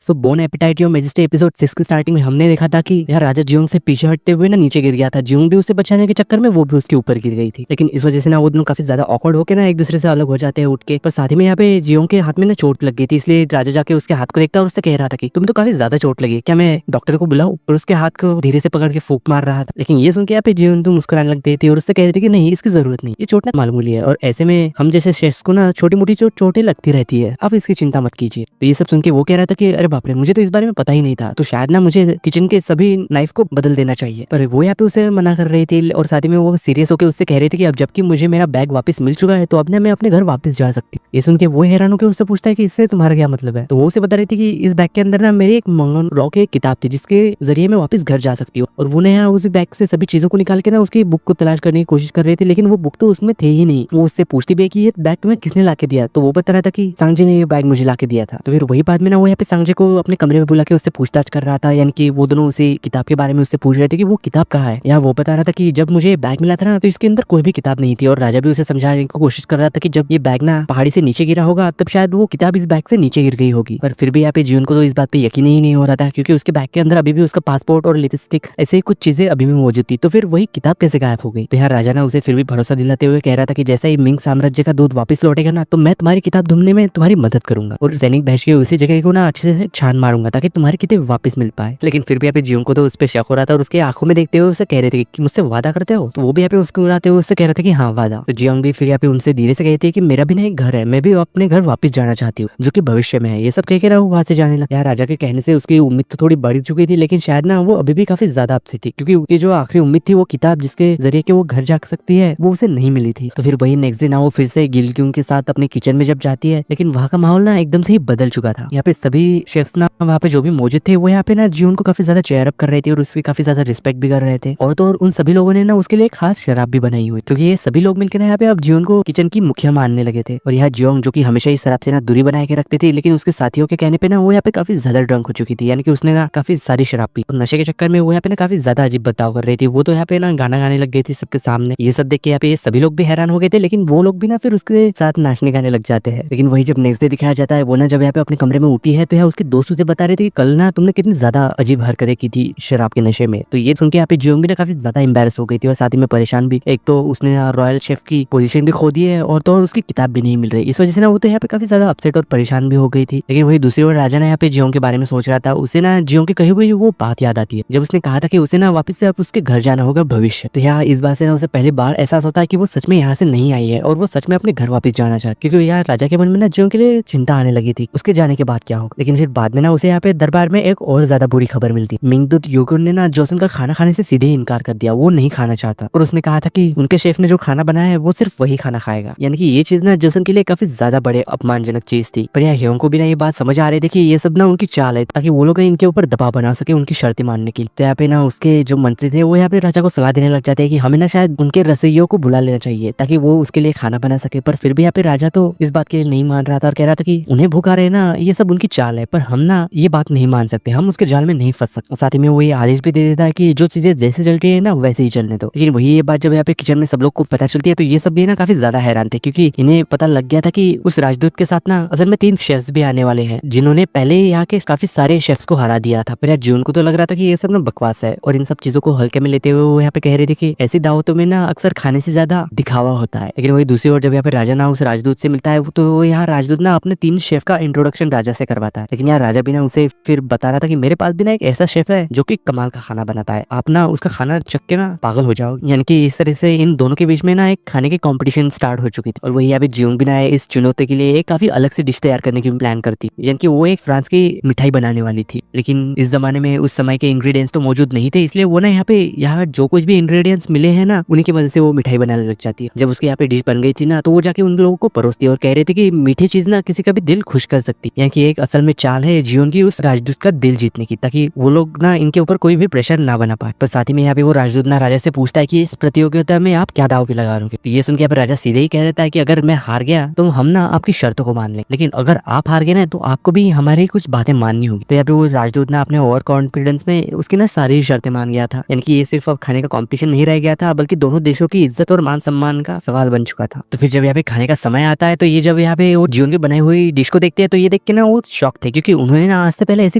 So bon appetit your majesty episode 6 की starting में हमने देखा था कि यार राजा जियोंग से पीछे हटते हुए ना नीचे गिर गया था। जियोंग भी उसे बचाने के चक्कर में वो भी उसके ऊपर गिर गई थी, लेकिन इस वजह से ना वो दोनों काफी ज्यादा ऑकवर्ड होकर ना एक दूसरे से अलग हो जाते हैं उठ के। पर साथ ही में यहाँ पे जियोंग के हाथ में ना चोट लग गई थी, इसलिए राजा जाके उसके हाथ को देखता और उससे कह रहा था कि तुम्हें तो काफी ज्यादा चोट लगी, क्या मैं डॉक्टर को बुलाऊं? और उसके हाथ को धीरे से पकड़ के फूंक मार रहा था, लेकिन ये सुन के यहाँ पे जियोंग तो मुस्कुराने लग गई थी और उससे कह रही थी कि नहीं, इसकी जरूरत नहीं, ये चोट ना मामूली है और ऐसे में हम जैसे शेफ्स को ना छोटी मोटी चोटें लगती रहती है, आप इसकी चिंता मत कीजिए। तो ये सब सुन के वो कह रहा था कि अरे बाप रे, मुझे तो इस बारे में पता ही नहीं था, तो शायद ना मुझे किचन के सभी नाइफ को बदल देना चाहिए। पर वो यहाँ पे उसे मना कर रही थी और साथ ही में वो सीरियस होकर उससे कह रही थी कि अब जबकि मुझे मेरा बैग वापस मिल चुका है तो अब ना मैं अपने घर वापस जा सकती हूँ। ये सुन के वो हैरान होकर उससे पूछता है कि इससे तुम्हारा क्या मतलब है? तो वो उसे बता रही थी कि इस बैग के अंदर ना मेरी एक मंगन रॉ की किताब थी जिसके जरिए मैं वापस घर जा सकती हूँ। और वो यहाँ उस बैग से सभी चीजों को निकाल के ना उसकी बुक को तलाश करने की कोशिश कर रही थी, लेकिन वो बुक तो उसमें थे ही नहीं। वो उससे पूछती भी है कि ये बैग तुम्हें किसने ला के दिया? तो वो बता रहा था कि सांगजे ने ये बैग मुझे ला के दिया था। तो फिर वही बाद में ना वो यहाँ पे सांगजे को अपने कमरे में बुला के उससे पूछताछ कर रहा था, यानी कि वो दोनों उसी किताब के बारे में उससे पूछ रहे थे कि वो किताब कहाँ है। या वो बता रहा था कि जब मुझे बैग मिला था ना तो इसके अंदर कोई भी किताब नहीं थी, और राजा भी उसे समझाने की कोशिश कर रहा था कि जब ये बैग ना पहाड़ी से नीचे गिरा होगा तब शायद वो किताब इस बैग से नीचे गिर गई होगी। पर फिर भी यहाँ पे जियोन को तो इस बात पे यकीन ही नहीं हो रहा था, क्योंकि उसके बैग के अंदर अभी भी उसका पासपोर्ट और लिपस्टिक ऐसे ही कुछ चीजें अभी भी मौजूद थी। तो फिर वही किताब कैसे गायब हो गई? तो यहाँ राजा ना उसे फिर भी भरोसा दिलाते हुए कह रहा था कि जैसा ही मिंग साम्राज्य का दूध वापस लौटेगा ना तो मैं तुम्हारी किताब ढूंढने में तुम्हारी मदद करूंगा और सैनिक बहस के उसी जगह को ना अच्छे से छान मारूंगा ताकि तुम्हारी किताब वापस मिल पाए। लेकिन फिर भी यहाँ पे जियोन को तो उस पर शक हो रहा था और उसके आंखों में देखते हुए उसे कह रहे थे कि मुझसे वादा करते हो? तो वो भी यहाँ पे उसको उड़ाते हुए उससे कह रहा था कि हाँ वादा। तो जियोंग भी फिर यहाँ पे उनसे धीरे से कहती है कि मेरा भी ना एक घर है, मैं भी अपने घर वापस जाना चाहती हूँ जो कि भविष्य में है। ये सब कह के ना वो वहां से जाने लगा। राजा के कहने से उसकी उम्मीद तो थोड़ी बढ़ चुकी थी, लेकिन शायद ना वो अभी भी काफी ज्यादा अपसेट थी, क्योंकि उसकी जो आखिरी उम्मीद थी वो किताब जिसके जरिए के वो घर जा सकती है वो उसे नहीं मिली थी। तो फिर वही नेक्स्ट डे ना वो फिर से गिलक्यूंग के साथ अपने किचन में जब जाती है, लेकिन वहाँ का माहौल ना एकदम से ही बदल चुका था। यहाँ पे सभी शेफ्स ना वहाँ पे जो भी मौजूद थे वो यहाँ पे ना जियोन को काफी ज्यादा चेयर अप कर रहे थे और उसकी काफी ज्यादा रिस्पेक्ट भी कर रहे थे। और तो और उन सभी लोगों ने ना उसके लिए खास शराब भी बनाई हुई, क्योंकि ये सभी लोग मिलकर यहाँ पे अब जियोन को किचन की मुखिया मानने लगे थे। और यहाँ जियोंग जो कि हमेशा इस शराब से ना दूरी बना के रखती थी, लेकिन उसके साथियों के कहने पे ना वो यहाँ पे काफी ज्यादा ड्रंक हो चुकी थी, यानी कि उसने ना काफी सारी शराब पी और नशे के चक्कर में वो यहाँ पे ना काफी ज्यादा अजीब बर्ताव कर रही थी। वो तो यहाँ पे ना गाना गाने लग गई थी सबके सामने। ये सब देख के यहाँ पे ये सभी लोग भी हैरान हो गए थे, लेकिन वो लोग भी ना फिर उसके साथ नाचने गाने लग जाते हैं। लेकिन वही जब नेक्स्ट डे दिखाया जाता है, वो ना जब यहाँ पे अपने कमरे में उठी है तो यहाँ उसके दोस्त उसे बता रहे थे कि कल ना तुमने कितनी ज्यादा अजीब हरकतें की थी शराब के नशे में। तो ये सुन के यहाँ पे जियोंग भी ना काफी ज्यादा एम्बेरस हो गई थी और साथ ही में परेशान भी। एक तो उसने रॉयल शेफ की पोजीशन भी खो दी है और तो और उसकी किताब भी नहीं मिल रही। इस वजह से ना वो तो यहाँ पे काफी ज्यादा अपसेट और परेशान भी हो गई थी। लेकिन वही दूसरी ओर राजा ने यहाँ पे जियोंग के बारे में सोच रहा था। उसे ना जियोंग की कही हुई वो बात याद आती है जब उसने कहा था कि उसे ना वापस से अब उसके घर जाना होगा भविष्य। तो यहाँ इस बात से ना उसे पहली बार एहसास होता है कि वो सच में यहाँ से नहीं आई है और वो सच में अपने घर वापस जाना चाहती, क्योंकि यार राजा के मन में ना जियोंग के लिए चिंता आने लगी थी उसके जाने के बाद क्या होगा। लेकिन फिर बाद में ना उसे यहाँ पे दरबार में एक और ज्यादा बुरी खबर मिलती। मिंगदूत योगुन ने ना जोसन का खाना खाने से सीधे इनकार कर दिया, वो नहीं खाना चाहता और उसने कहा था कि उनके शेफ ने जो खाना बनाया है वो सिर्फ वही खाना खाएगा। यानी कि ये चीज ना जोसन के लिए काफी ज्यादा बड़े अपमानजनक चीज थी। पर यहाँ ह्योंग को भी ना ये बात समझ आ रही थी कि ये सब ना उनकी चाल है ताकि वो लोग इनके ऊपर दबाव बना सके उनकी शर्तें मानने की। तो यहाँ पे ना उसके जो मंत्री थे वो यहाँ पे राजा को सलाह देने लग जाते हैं कि हमें ना शायद उनके रसोइयों को बुला लेना चाहिए ताकि वो उसके लिए खाना बना सके। पर फिर भी यहाँ पे राजा तो इस बात के लिए नहीं मान रहा था और कह रहा था कि उन्हें भूखा रहे ना ये सब उनकी चाल है, पर हम ना ये बात नहीं मान सकते, हम उसके जाल में नहीं फंस सकते। साथ ही में वो ये आदेश भी दे देता है कि जो चीजें जैसे चल रही है ना वैसे ही चलने दो। लेकिन वही ये बात जब यहाँ पे किचन में सब लोग को पता चलती है तो ये सब भी ना काफी ज्यादा हैरान थे, क्योंकि इन्हें पता लग गया था कि उस राजदूत के साथ ना असल में 3 शेफ्स भी आने वाले हैं जिन्होंने पहले यहाँ के काफी सारे शेफ्स को हरा दिया था। पर यार जियोन को तो लग रहा था कि ये सब ना बकवास है और इन सब चीजों को हल्के में लेते हुए वो यहाँ पे कह रहे थे कि ऐसी दावतों में ना अक्सर खाने से ज्यादा दिखावा होता है। लेकिन वही दूसरी ओर जब यहाँ पे राजा ना उस राजदूत से मिलता है तो यहाँ राजदूत ना अपने 3 शेफ का इंट्रोडक्शन राजा से करवाता है। लेकिन यार राजा भी ना उसे फिर बता रहा था कि मेरे पास भी ना एक ऐसा शेफ है जो कि कमाल का खाना बनाता है, आप ना उसका खाना चख के ना पागल हो जाओ। यानी कि इस तरह से इन दोनों के बीच में ना एक खाने की कंपटीशन स्टार्ट हो चुकी थी और वही यहाँ पे जियोंग भी ना इस चुनौती के लिए एक काफी अलग से डिश तैयार करने की प्लान करती, यानी कि वो एक फ्रांस की मिठाई बनाने वाली थी। लेकिन इस जमाने में उस समय के इंग्रेडिएंट्स तो मौजूद नहीं थे, इसलिए वो ना यहाँ जो कुछ भी इंग्रेडिएंट्स मिले हैं ना उन्हीं की वजह से वो मिठाई बनाने लग जाती है। जब उसके यहाँ पे डिश बन गई थी ना तो वो जाके उन लोगों को परोसती और कह रहे थे कि मीठी चीज ना किसी का भी दिल खुश कर सकती है। यहाँ की एक असल में चाल है जियोंग की उस राजदूत का दिल जीतने की, ताकि वो लोग ना इनके ऊपर कोई भी प्रेशर ना बना पाए। पर साथ ही में यहाँ पे वो राजदूत ना राजा से पूछता है कि इस प्रतियोगिता में आप क्या दाव पे लगा रहे हो। तो ये सुन के राजा सीधे ही कह देता है कि अगर मैं हार गया तो हम ना आपकी शर्तों को मान लें, लेकिन अगर आप हार गए ना तो आपको भी हमारी कुछ बातें माननी होगी। तो यहाँ पे वो राजदूत ना अपने ओवर कॉन्फिडेंस में उसकी ना सारी शर्तें मान गया था, यानी कि ये सिर्फ अब खाने का कंपटीशन नहीं रह गया था बल्कि दोनों देशों की इज्जत और मान सम्मान का सवाल बन चुका था। तो फिर जब यहाँ पे खाने का समय आता है तो ये जब यहाँ पे वो जियोंग की बनाई हुई डिश को देखते हैं तो ये देख के ना वो शॉक थे, क्योंकि क्योंकि उन्होंने ना आज से पहले ऐसी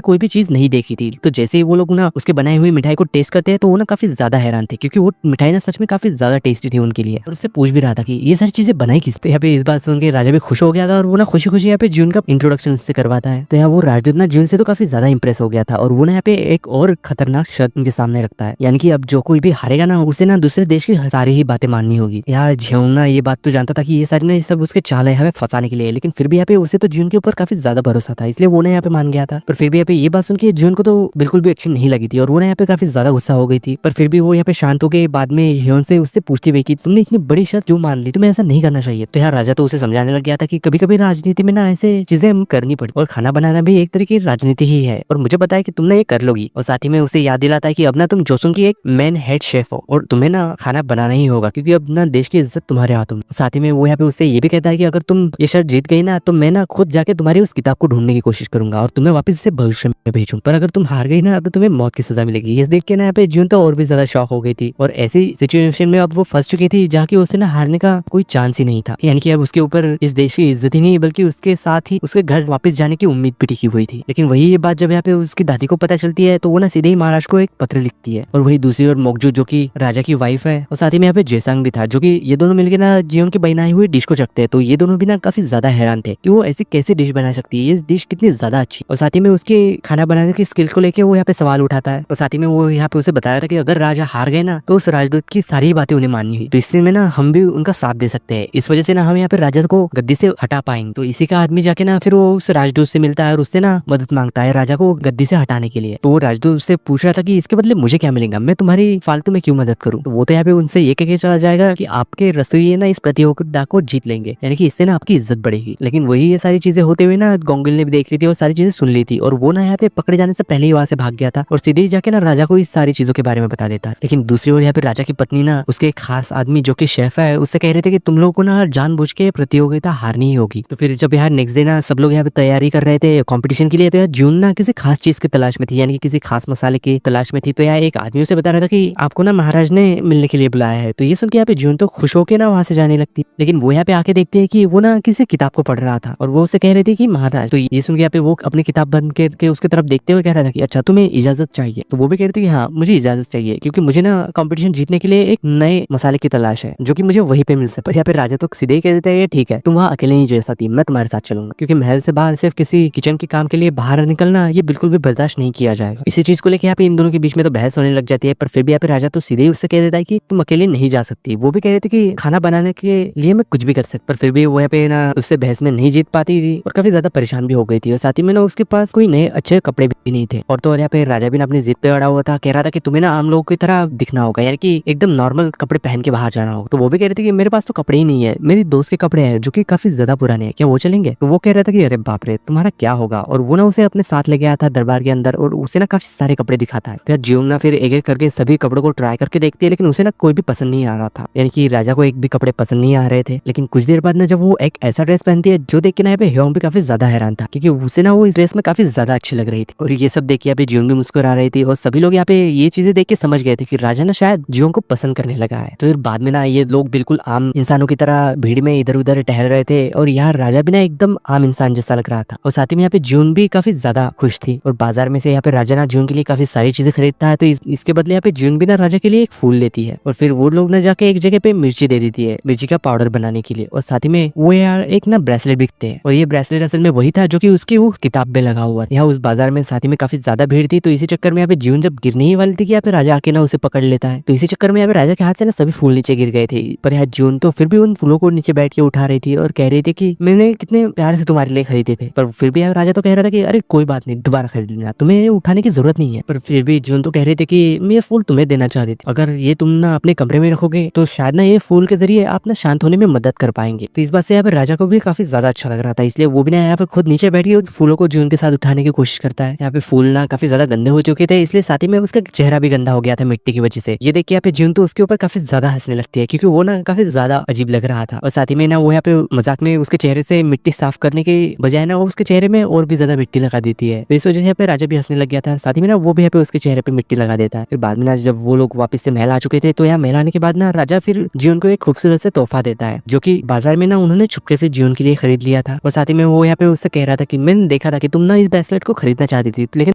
कोई भी चीज नहीं देखी थी। तो जैसे ही वो लोग ना उसके बनाई हुई मिठाई को टेस्ट करते हैं तो वो ना काफी ज्यादा हैरान थे, क्योंकि वो मिठाई ना सच में काफी ज्यादा टेस्टी थी उनके लिए। और उससे पूछ भी रहा था कि ये सारी चीजें बनाई किस पे। यहाँ पे इस बात सुन के राजा भी खुश हो गया था और वो ना खुशी खुशी यहाँ पे जून का इंट्रोडक्शन उससे करवाता है। तो यहाँ वो राजदूत ना जून से तो काफी ज्यादा इंप्रेस हो गया था और वो ना यहाँ पे एक और खतरनाक शर्त उनके सामने रखता है, यानी कि अब जो कोई भी हारेगा ना उसे ना दूसरे देश की सारी ही बातें माननी होगी। यार ज्योंग ना ये बात तो जानता था कि ये सारी ना ये सब उसके चाल है हमें फंसाने के लिए, लेकिन फिर भी यहाँ पे उसे तो जून के ऊपर काफी ज्यादा भरोसा था, इसलिए वो ना यहाँ पे मान गया था। पर फिर भी यहाँ पे ये बात सुन के जून को तो बिल्कुल भी अच्छी नहीं लगी थी और वो ना यहाँ पे काफी ज्यादा गुस्सा हो गई थी। पर फिर भी वो यहाँ पे शांत हो के बाद में ह्योन से उससे पूछती हुई कि तुमने इतनी बड़ी शर्त जो मान ली, तुम्हें ऐसा नहीं करना चाहिए। तो यार राजा तो उसे समझाने लग गया था कि कभी कभी राजनीति में ना ऐसे चीजें करनी पड़ती और खाना बनाना भी एक तरह की राजनीति ही है और मुझे पता है कि तुमने ये कर लोगी। और साथ ही में उसे याद दिलाता है कि अब ना तुम जोसुन की एक मेन हेड शेफ हो और तुम्हें ना खाना बनाना ही होगा, क्योंकि अब ना देश की इज्जत तुम्हारे हाथों में। साथ ही में वो यहाँ पे उससे ये भी कहता है कि अगर तुम ये शर्त जीत गई ना तो मैं ना खुद जाके तुम्हारी उस किताब को ढूंढने की कोशिश करूंगा और तुम्हें वापस से भविष्य में भेजूं। पर अगर तुम हार गई ना तो तुम्हें मौत की सजा मिलेगी। ये देख के ना यहाँ पे जून तो और भी ज्यादा शॉक हो गई थी और ऐसी सिचुएशन में अब वो फंस चुकी थी जहाँ की उसे ना हारने का कोई चांस ही नहीं था, यानी कि अब उसके ऊपर इस देश की इज्जत ही नहीं बल्कि उसके साथ ही उसके घर वापस जाने की उम्मीद भी टिकी हुई थी। लेकिन वही ये बात जब यहाँ पे उसकी दादी को पता चलती है तो वो ना सीधे ही महाराज को एक पत्र लिखती है। और वही दूसरी ओर मोकजू जो कि राजा की वाइफ है और साथ ही में यहाँ पे जेसांग भी था, जो कि ये दोनों मिलकर ना जियोंग की बनाई हुई डिश को चखते हैं। तो ये दोनों भी ना काफी ज्यादा हैरान थे कि वो ऐसी कैसे डिश बना सकती है, ये डिश कितनी ज्यादा अच्छी। और साथ ही में उसके खाना बनाने की स्किल को लेकर वो यहाँ पे सवाल उठाता है। और साथ ही में वो यहाँ पे उसे बताया था कि अगर राजा हार गए ना तो उस राजदूत की सारी बातें उन्हें माननी हुई, तो इससे में ना हम भी उनका साथ दे सकते हैं। इस वजह से ना हम यहाँ पे राजा को गद्दी से हटा पाएंगे। तो इसी का आदमी जाके ना फिर वो उस राजदूत से मिलता है और उससे ना मदद मांगता है राजा को गद्दी से हटाने के लिए। तो वो राजदूत उससे पूछ रहा था कि इसके बदले मुझे क्या मिलेगा, मैं तुम्हारी फालतू में क्यों मदद करूं। तो वो तो यहाँ पे उनसे ये कह के चला जाएगा कि आपके रसोइये ना इस प्रतियोगिता को जीत लेंगे, यानी कि इससे ना आपकी इज्जत बढ़ेगी। लेकिन वही ये सारी चीजें होते हुए ना गोंगल ने भी देख ली थी और सारी चीजें सुन ली थी और वो ना यहाँ पे पकड़े जाने से पहले ही वहां से भाग गया था और सीधे ही जाके ना राजा को इस सारी चीजों के बारे में बता देता। लेकिन दूसरी ओर यहाँ पे राजा की पत्नी ना उसके एक खास आदमी जो कि शेफ है उससे कह रहे थे कि तुम लोगों को ना जानबूझ के प्रतियोगिता हारनी ही होगी। तो फिर जब यार नेक्स्ट डे ना सब लोग यहाँ पे तैयारी कर रहे थे कॉम्पिटिशन के लिए, तो यार जून ना किसी खास चीज की तलाश में थी, यानी कि किसी खास मसाले की तलाश में थी। तो यार एक आदमी उसे बता रहा था कि आपको ना महाराज ने मिलने के लिए बुलाया है। तो ये सुन के यहाँ पे जून तो खुश होकर ना वहां से जाने लगती, लेकिन वो यहाँ पे आके देखते है कि वो ना किसी किताब को पढ़ रहा था और वो उसे कह रही थी कि महाराज। तो ये सुन के यहाँ पे वो अपनी किताब बंद करके उसकी तरफ देखते हुए कह रहा था कि अच्छा तुम्हें इजाजत चाहिए। तो वो भी कह रही थी कि हाँ मुझे इजाजत चाहिए, क्योंकि मुझे ना कंपटीशन जीतने के लिए एक नए मसाले की तलाश है जो कि मुझे वहीं पे मिल सकता है। यहाँ पे राजा तो सीधे ही कह देता है ठीक है तुम वहाँ अकेले नहीं जा सकती, मैं तुम्हारे साथ चलूंगा, क्योंकि महल से बाहर सिर्फ किसी किचन के काम के लिए बाहर निकलना ये बिल्कुल भी बर्दाश्त नहीं किया जाएगा। इसी चीज को लेकर यहाँ पे इन दोनों के बीच में तो बहस होने लग जाती है। पर फिर भी यहाँ पे राजा तो सीधे ही उससे कह देता है कि तुम अकेले नहीं जा सकती। वो भी कह रहे थे कि खाना बनाने के लिए मैं कुछ भी कर सकता, पर फिर भी वो यहाँ पे ना उससे बहस में नहीं जीत पाती थी और काफी ज्यादा परेशान भी हो गई थी। और साथ ही में ना उसके पास कोई नए अच्छे कपड़े भी नहीं थे। और तो यहाँ पे राजा भी ना अपनी जिद पे अड़ा हुआ था, कह रहा था कि तुम्हें ना आम लोगों की तरह दिखना होगा, यानी कि एकदम नॉर्मल कपड़े पहन के बाहर जाना होगा। तो वो भी कह रहे थे कि मेरे पास तो कपड़े ही नहीं है, मेरी दोस्त के कपड़े हैं जो कि काफी ज्यादा पुराने हैं, क्या वो चलेंगे। तो वो कह रहा था कि अरे बाप रे तुम्हारा क्या होगा। और वो ना उसे अपने साथ ले गया था दरबार के अंदर और उसे ना काफी सारे कपड़े दिखाता है। फिर जियोंग ना फिर एक एक करके सभी कपड़ों को ट्राई करके देखती है, लेकिन उसे ना कोई भी पसंद नहीं आ रहा था, यानी कि राजा को एक भी कपड़े पसंद नहीं आ रहे थे। लेकिन कुछ देर बाद ना जब वो एक ऐसा ड्रेस पहनती है जो देख के ना यहाँ पे ह्योंग भी काफी ज्यादा हैरान था, क्योंकि उसे ना वो इस ड्रेस में काफी ज्यादा अच्छी लग रही थी। और ये सब देख के यहाँ पे जियोंग भी मुस्कुरा रही थी और सभी लोग यहाँ पे ये चीजें देख के समझ गए थे कि राजा ना शायद जियोंग को पसंद करने लगा है। तो फिर बाद में ना ये लोग बिल्कुल आम इंसानों की तरह भीड़ में इधर उधर टहल रहे थे और यहाँ राजा भी ना एकदम आम इंसान जैसा लग रहा था। और साथ ही में यहाँ पे जून भी काफी ज्यादा खुश थी और बाजार में से यहाँ पे राजा ना जून के लिए काफी सारी चीजें खरीदता है। तो इसके बदले यहाँ पे जून भी ना राजा के लिए एक फूल लेती है और फिर वो लोग ना जाके एक जगह पे मिर्ची दे देती है, मिर्ची का पाउडर बनाने के लिए। और साथ ही में वो यार एक ना ब्रेसलेट बिकते हैं और ये ब्रेसलेट असल में वही था जो कि उसकी वो किताब पे लगा हुआ यहाँ उस बाजार में। साथ ही में काफी ज्यादा भीड़ थी, तो इसी चक्कर में यहाँ पे जून जब गिरने ही वाली थी कि यहाँ पे राजा आके ना उसे पकड़ लेता है। तो इसी चक्कर में यहाँ पे राजा के हाथ से ना सभी फूल नीचे गिर गए थे। पर यहाँ जून तो फिर भी उन फूलों को नीचे बैठ के उठा रही थी और कह रही थी कि मैंने कितने प्यार से तुम्हारे लिए खरीदे थे। पर फिर भी राजा तो कह रहा था कि अरे कोई बात नहीं दोबारा खरीद लेना, तुम्हें ये उठाने की जरूरत नहीं है। पर फिर भी जून तो कह रही थी कि मैं ये फूल तुम्हें देना चाह रही थी, अगर ये तुम ना अपने कमरे में रखोगे तो शायद ना ये फूल के जरिए आप ना शांत होने में मदद कर पाएंगे। तो इस बात से यहाँ पे राजा को भी काफी ज्यादा अच्छा लग रहा था, इसलिए वो भी ना यहाँ पे खुद नीचे बैठ के फूलों को जून के साथ उठाने की कोशिश करता है। यहाँ पे फूल ना काफी ज्यादा गंदे हो चुके थे, इसलिए साथ ही में उसका चेहरा भी गंदा हो गया था मिट्टी की वजह से। ये देख के यहाँ पे जून तो उसके ऊपर काफी ज्यादा हंसने लगती है, क्योंकि वो ना काफी ज्यादा अजीब लग रहा था। और साथ ही में ना वो यहाँ पे मजाक में उसके चेहरे से मिट्टी साफ करने के बजाय ना वो उसके चेहरे में और भी ज्यादा मिट्टी लगा देती है। तो इस वजह से यहाँ पे राजा भी हंसने लग गया था। साथ ही में ना वो भी यहाँ पे उसके चेहरे पे मिट्टी लगा देता है। फिर बाद में ना जब वो लोग वापस से महल आ चुके थे, तो यहाँ महल आने के बाद ना राजा फिर जियोन को एक खूबसूरत से तोहफा देता है, जो कि बाजार में ना उन्होंने छुपके से जियोन के लिए खरीद लिया था। और साथ ही में वो यहाँ पे उससे कह रहा था कि मैंने देखा लिखा था कि तुम ना इस ब्रेसलेट को खरीदना चाहती थी लेकिन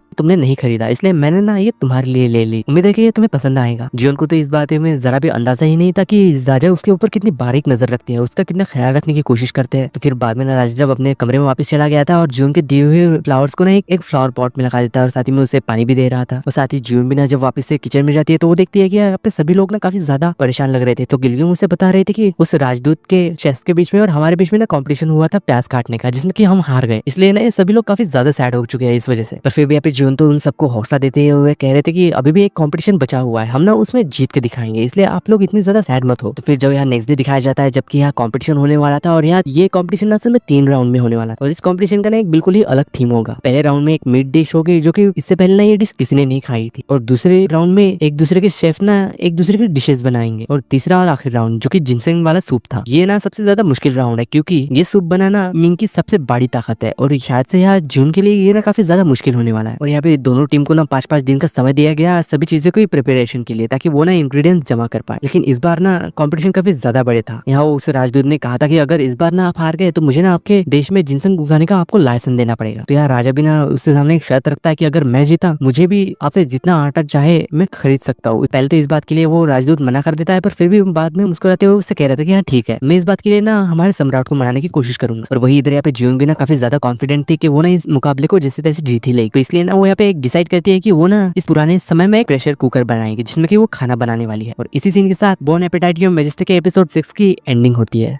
तुमने नहीं खरीदा, इसलिए मैंने ना ये तुम्हारे लिए ले ली। उम्मीद है कि ये तुम्हें पसंद आएगा। जियोन को तो इस बात में जरा भी अंदाजा ही नहीं था कि राजा उसके ऊपर कितनी बारीक नजर रखती है, उसका कितना ख्याल रखने की कोशिश करते हैं। तो फिर बाद में ना राजा जब अपने कमरे में वापस चला गया था और जियोन के दिए हुए फ्लावर्स को ना एक फ्लावर पॉट में लगा देता है और साथ ही में उसे पानी भी दे रहा था। और साथ ही जियोन भी ना जब वापस से किचन में जाती है तो वो देखती है कि यहाँ पे सभी लोग ना काफी ज्यादा परेशान लग रहे थे। तो गिलगिम उसे बता रहे थे कि उस राजदूत के शेफ्स के बीच में और हमारे बीच में ना कॉम्पिटिशन हुआ था प्याज काटने का, जिसमें कि हम हार गए, इसलिए ना ये सभी लोग काफी ज्यादा सैड हो चुके हैं इस वजह से। पर फिर भी यहाँ पे जियोन तो उन सबको हौसला देते हुए कह रहे थे कि अभी भी एक कंपटीशन बचा हुआ है, हम ना उसमें जीत के दिखाएंगे, इसलिए आप लोग इतनी ज्यादा सैड मत हो। तो फिर जब यहाँ नेक्स्ट डे दिखाया जाता है जबकि यहाँ कंपटीशन होने वाला था और यहाँ ये कंपटीशन असल में 3 राउंड में होने वाला था और इस कंपटीशन का ना एक बिल्कुल ही अलग थीम होगा। पहले राउंड में एक मीट डिश होगी जो कि इससे पहले ना ये डिश किसी ने नहीं खाई थी, और दूसरे राउंड में एक दूसरे के शेफ ना एक दूसरे की डिशेस बनाएंगे, और तीसरा और आखिरी राउंड जो कि जिनसेंग वाला सूप था, ये ना सबसे ज्यादा मुश्किल राउंड है क्योंकि ये सूप बनाना मिंग की सबसे बड़ी ताकत है और शायद से यहाँ जून के लिए ये ना काफी ज्यादा मुश्किल होने वाला है। और यहाँ पे दोनों टीम को ना 5-5 दिन का समय दिया गया सभी चीजों की प्रिपरेशन के लिए ताकि वो ना इंग्रेडिएंट्स जमा कर पाए। लेकिन इस बार ना कंपटीशन काफी ज्यादा बड़े था। यहाँ उस राजदूत ने कहा था कि अगर इस बार ना आप हार गए तो मुझे ना आपके देश में जिनसेंग उगाने का आपको लाइसेंस देना पड़ेगा। तो यहाँ राजा भी ना उसके सामने एक शर्त रखता है कि अगर मैं जीता मुझे भी आपसे जितना आटा चाहे मैं खरीद सकता हूँ। पहले तो इस बात के लिए वो राजदूत मना कर देता है, पर फिर भी बाद में मुस्कुराते हुए उससे कह रहा था कि हाँ ठीक है, मैं इस बात के लिए ना हमारे सम्राट को मनाने की कोशिश करूंगा। और वही इधर यहाँ पे जियोंग भी ना काफी ज्यादा कॉन्फिडेंट थी कि वो ना इस मुकाबले को जैसे तैसे जीत ही लेगी। तो इसलिए ना वो यहाँ पे डिसाइड करती है कि वो ना इस पुराने समय में एक प्रेशर कुकर बनाएगी जिसमें कि वो खाना बनाने वाली है। और इसी सीन के साथ बोर्न एपेटाइट की मैजेस्टिक के एपिसोड 6 की एंडिंग होती है।